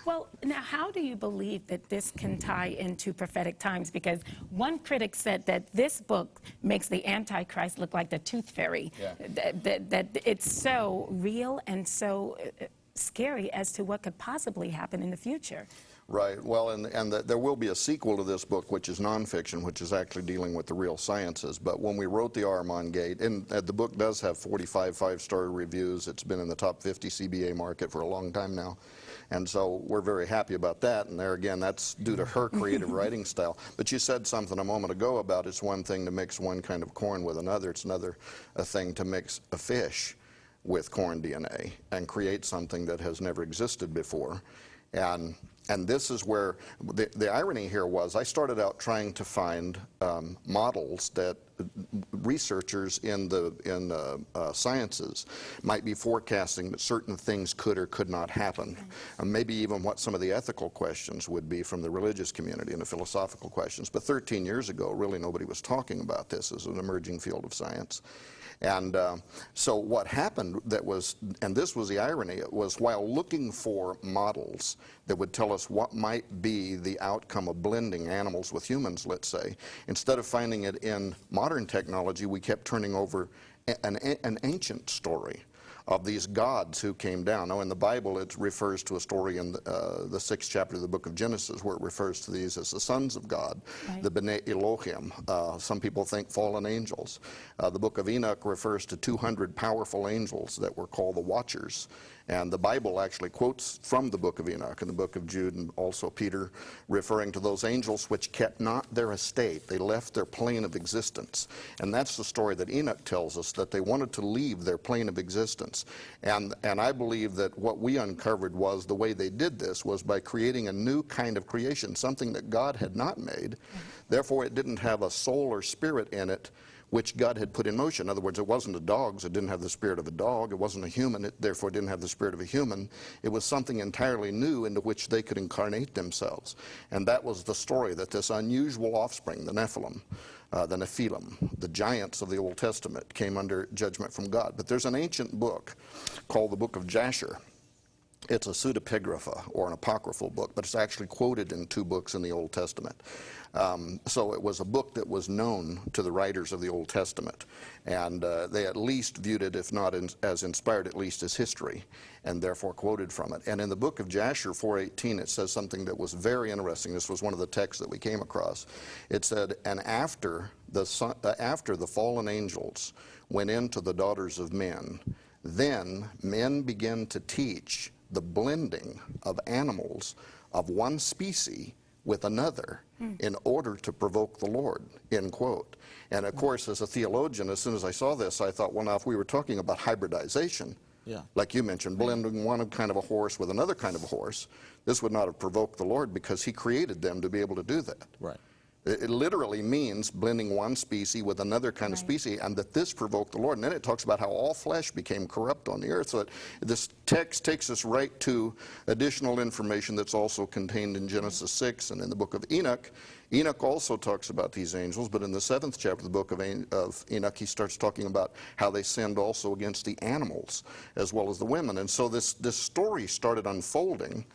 Well, now, how do you believe that this can tie into prophetic times? Because one critic said that this book makes the Antichrist look like the tooth fairy. Yeah. That it's so real and so scary as to what could possibly happen in the future. Right. Well, and there will be a sequel to this book, which is nonfiction, which is actually dealing with the real sciences. But when we wrote the Armand Gate, and the book does have 45 five-star reviews. It's been in the top 50 CBA market for a long time now. And so we're very happy about that. And there again, that's due to her creative writing style. But you said something a moment ago about it's one thing to mix one kind of corn with another. It's another thing to mix a fish with corn DNA and create something that has never existed before. And this is where the irony here was, I started out trying to find models that researchers in the sciences might be forecasting that certain things could or could not happen, and maybe even what some of the ethical questions would be from the religious community and the philosophical questions. But 13 years ago, really nobody was talking about this as an emerging field of science. And so what happened that was, and this was the irony, it was while looking for models that would tell us what might be the outcome of blending animals with humans, let's say, instead of finding it in modern technology, we kept turning over an ancient story of these gods who came down. Now in the Bible it refers to a story in the 6th chapter of the book of Genesis where it refers to these as the sons of God, right. The B'nai Elohim. Some people think fallen angels. The book of Enoch refers to 200 powerful angels that were called the Watchers. And the Bible actually quotes from the book of Enoch and the book of Jude and also Peter, referring to those angels which kept not their estate. They left their plane of existence. And that's the story that Enoch tells us, that they wanted to leave their plane of existence. And I believe that what we uncovered was the way they did this was by creating a new kind of creation, something that God had not made. Therefore, it didn't have a soul or spirit in it, which God had put in motion. In other words, it wasn't a dog, so it didn't have the spirit of a dog. It wasn't a human, it therefore didn't have the spirit of a human. It was something entirely new into which they could incarnate themselves. And that was the story, that this unusual offspring, the Nephilim, the Nephilim, the giants of the Old Testament, came under judgment from God. But there's an ancient book called the Book of Jasher. It's a pseudepigrapha, or an apocryphal book, but it's actually quoted in 2 books in the Old Testament. So it was a book that was known to the writers of the Old Testament, and they at least viewed it, if not as inspired, at least as history, and therefore quoted from it. And in the book of Jasher 4:18, it says something that was very interesting. This was one of the texts that we came across. It said, "And after the fallen angels went into the daughters of men, then men began to teach the blending of animals of one species with another in order to provoke the Lord," end quote. And of course, as a theologian, as soon as I saw this, I thought, well, now if we were talking about hybridization, like you mentioned, blending one kind of a horse with another kind of a horse, this would not have provoked the Lord because he created them to be able to do that. Right. It literally means blending one species with another kind of species, and that this provoked the Lord. And then it talks about how all flesh became corrupt on the earth. So this text takes us right to additional information that's also contained in Genesis 6 and in the book of Enoch. Enoch also talks about these angels, but in the 7th chapter of the book of Enoch, he starts talking about how they sinned also against the animals as well as the women. And so this story started unfolding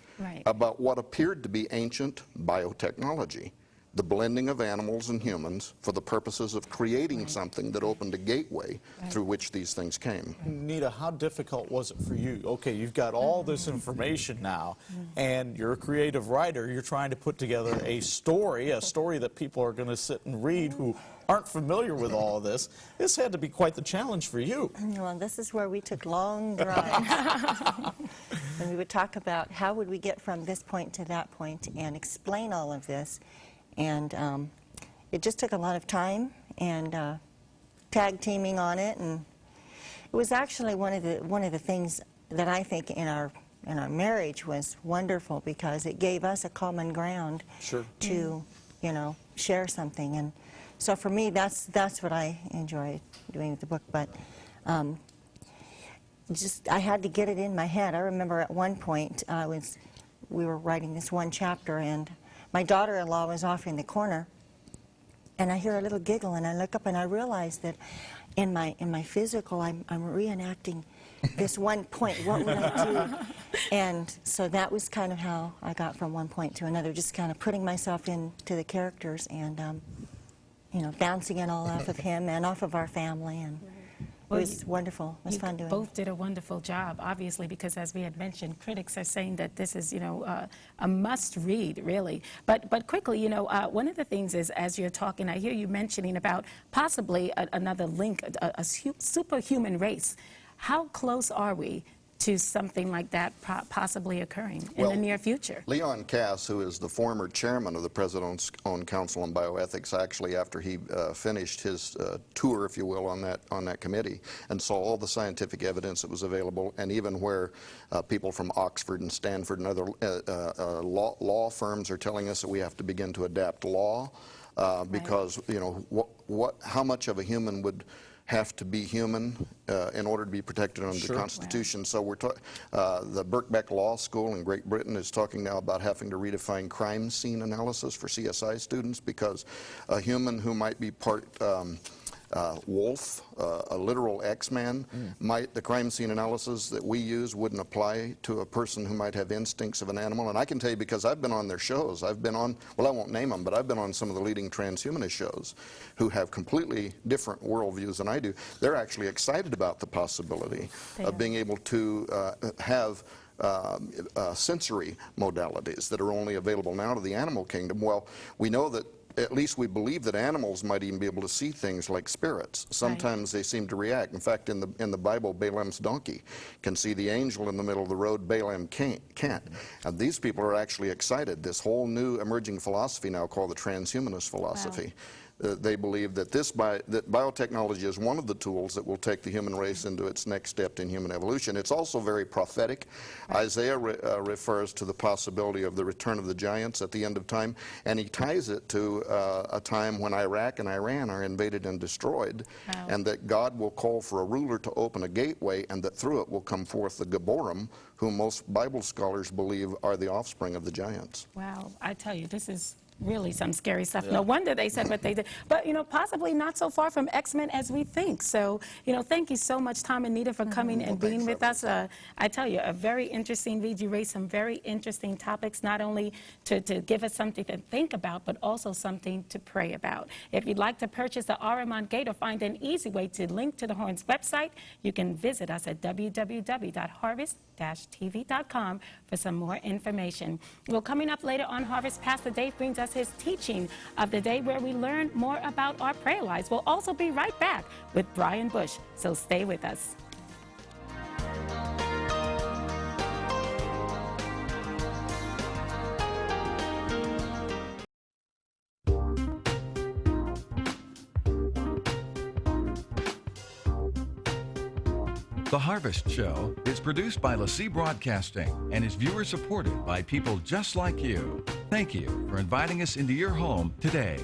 about what appeared to be ancient biotechnology. The blending of animals and humans for the purposes of creating something that opened a gateway through which these things came. Nita, how difficult was it for you? Okay, you've got all this information now, and you're a creative writer. You're trying to put together a story that people are going to sit and read who aren't familiar with all of this. This had to be quite the challenge for you. Well, this is where we took long drives. And we would talk about how would we get from this point to that point and explain all of this. And it just took a lot of time and tag teaming on it, and it was actually one of the things that I think in our marriage was wonderful, because it gave us a common ground to share something. And so for me, that's what I enjoyed doing with the book. But I had to get it in my head. I remember at one point we were writing this one chapter, and my daughter-in-law was off in the corner, and I hear a little giggle, and I look up and I realize that in my physical, I'm reenacting this one point, what would I do? And so that was kind of how I got from one point to another, just kind of putting myself into the characters and, you know, bouncing it all off of him and off of our family. And Well, it was wonderful. It was fun doing it. Both did a wonderful job, obviously, because as we had mentioned, critics are saying that this is, you know, a must-read, really. But quickly, you know, one of the things is, as you're talking, I hear you mentioning about possibly another link, a superhuman race. How close are we to something like that possibly occurring in the near future? Leon Cass, who is the former chairman of the President's Own Council on Bioethics, actually, after he finished his tour, if you will, on that committee, and saw all the scientific evidence that was available, and even where people from Oxford and Stanford and other law firms are telling us that we have to begin to adapt law because, you know, how much of a human would have to be human in order to be protected under the Constitution. So we're the Birkbeck Law School in Great Britain is talking now about having to redefine crime scene analysis for CSI students, because a human who might be part wolf, a literal X-Man, the crime scene analysis that we use wouldn't apply to a person who might have instincts of an animal. And I can tell you, because I've been on their shows, I've been on, well, I won't name them, but I've been on some of the leading transhumanist shows who have completely different worldviews than I do. They're actually excited about the possibility of being able to have sensory modalities that are only available now to the animal kingdom. Well, we know that, at least we believe, that animals might even be able to see things like spirits. Sometimes they seem to react. In fact, in the Bible, Balaam's donkey can see the angel in the middle of the road. Balaam can't. And these people are actually excited. This whole new emerging philosophy now called the transhumanist philosophy. They believe that that biotechnology is one of the tools that will take the human race into its next step in human evolution. It's also very prophetic. Isaiah refers to the possibility of the return of the giants at the end of time, and he ties it to a time when Iraq and Iran are invaded and destroyed, and that God will call for a ruler to open a gateway, and that through it will come forth the Geborim, whom most Bible scholars believe are the offspring of the giants. Wow, I tell you, this is really some scary stuff. No wonder they said what they did. But, you know, possibly not so far from X-Men as we think. So, you know, thank you so much, Tom and Nita, for coming and being with us. I tell you, a very interesting read. You raised some very interesting topics, not only to give us something to think about, but also something to pray about. If you'd like to purchase the Ahriman Gate or find an easy way to link to the Horns website, you can visit us at www.harvest-tv.com for some more information. Well, coming up later on Harvest, Pastor Dave brings us his teaching of the day, where we learn more about our prayer lives. We'll also be right back with Brian Bush, so stay with us. The Harvest Show is produced by LaCie Broadcasting and is viewer supported by people just like you. Thank you for inviting us into your home today.